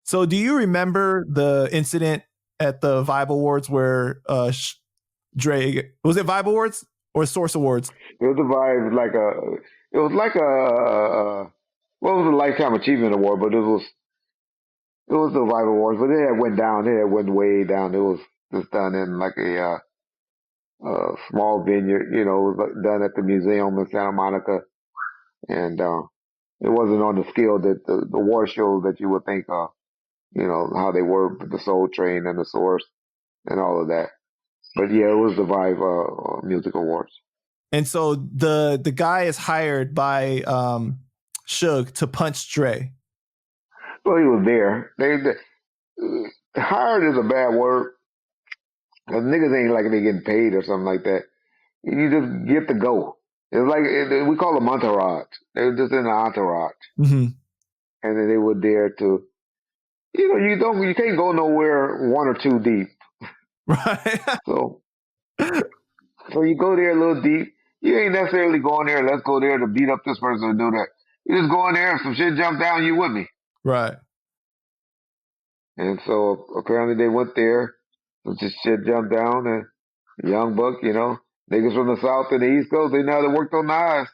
So do you remember the incident at the Vibe Awards where Dre, was it Vibe Awards or Source Awards? It was a Vibe, it was like what was the Lifetime Achievement Award, but it was the Vibe Awards, but it had went down, it had went way down. It was just done in like a small vineyard, it was done at the museum in Santa Monica, and it wasn't on the scale that the award shows that you would think of, how they were, the Soul Train and the Source and all of that. But yeah, it was the Vibe Music Awards. And so the guy is hired by Suge to punch Dre. Well, he was there. Hired is a bad word. Cause niggas ain't like they getting paid or something like that. You just get to go. It's like we call them entourage. They were just in the entourage, mm-hmm. And then they were there to, you can't go nowhere one or two deep, right? So you go there a little deep. You ain't necessarily going there. Let's go there to beat up this person or do that. You just go in there. If some shit jump down, you with me, right? And so apparently they went there. Just shit jumped down, and Young Buck, niggas from the South and the East Coast, they know how to work those knives.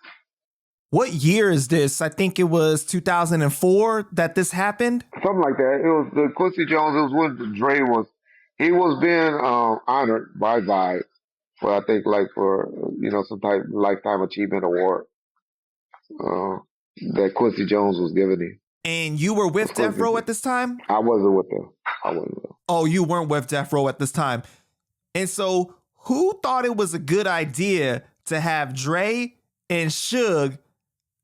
What year is this? I think it was 2004 that this happened. Something like that. It was the Quincy Jones. It was when Dre was being honored by Vibe for, I think, some type of Lifetime Achievement Award that Quincy Jones was giving him. And you were with Death Row at this time? I wasn't with them. Oh, you weren't with Death Row at this time. And so who thought it was a good idea to have Dre and Suge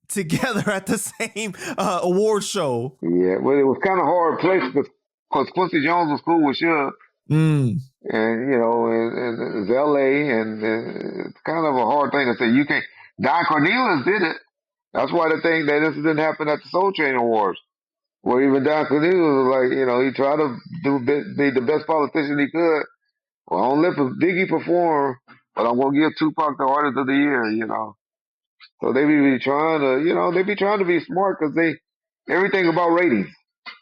together at the same award show? Yeah, well, it was kind of hard place because Quincy Jones was cool with Suge. And, and it's L.A., and it's kind of a hard thing to say. You can't. Don Cornelius did it. That's why the thing that incident happened at the Soul Train Awards, where even Don Cornelius was like, he tried to be the best politician he could. Well, I don't let Biggie perform, but I'm gonna give Tupac the Artist of the Year, So they be trying to be smart because everything about ratings.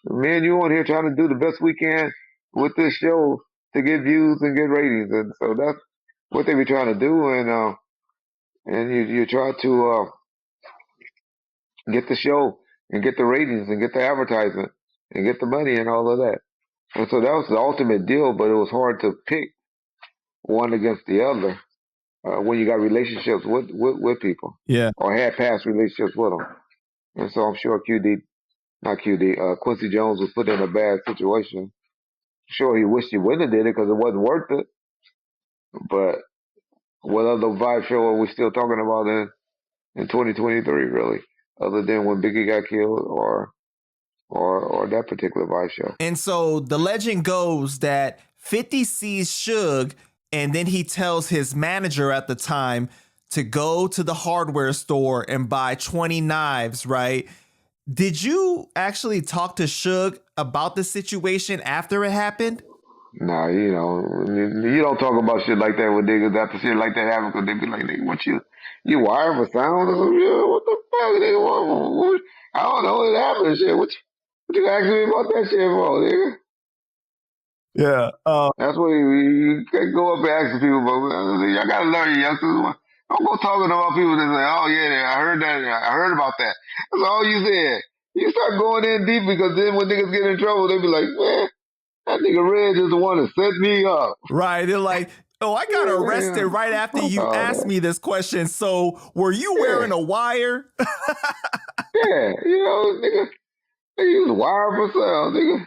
Me and you on here trying to do the best we can with this show to get views and get ratings, and so that's what they be trying to do. And you try to get the show and get the ratings and get the advertisement and get the money and all of that. And so that was the ultimate deal, but it was hard to pick one against the other when you got relationships with people, or had past relationships with them. And so I'm sure Quincy Jones was put in a bad situation. Sure, he wished he wouldn't have did it because it wasn't worth it. But what other Vibe show are we still talking about in 2023, really, other than when Biggie got killed or that particular Vibe show? And so the legend goes that 50 sees Suge, and then he tells his manager at the time to go to the hardware store and buy 20 knives, right? Did you actually talk to Suge about the situation after it happened? Nah, you don't talk about shit like that with niggas after shit like that happens, because they be like, nigga, what you wired for sound or something? Yeah, what the fuck, nigga? What? I don't know what happened and shit. What you asking me about that shit for, nigga? Yeah. That's what you can't go up and ask people about. Y'all gotta learn, you youngsters. Don't go talking about people that say, oh yeah, I heard that, I heard about that. That's all you said. You start going in deep, because then when niggas get in trouble, they be like, man, that nigga Reg is the one that set me up. Right. They're like, oh, I got arrested right after you asked me this question. So were you wearing a wire? Yeah, nigga use wire for sale, nigga.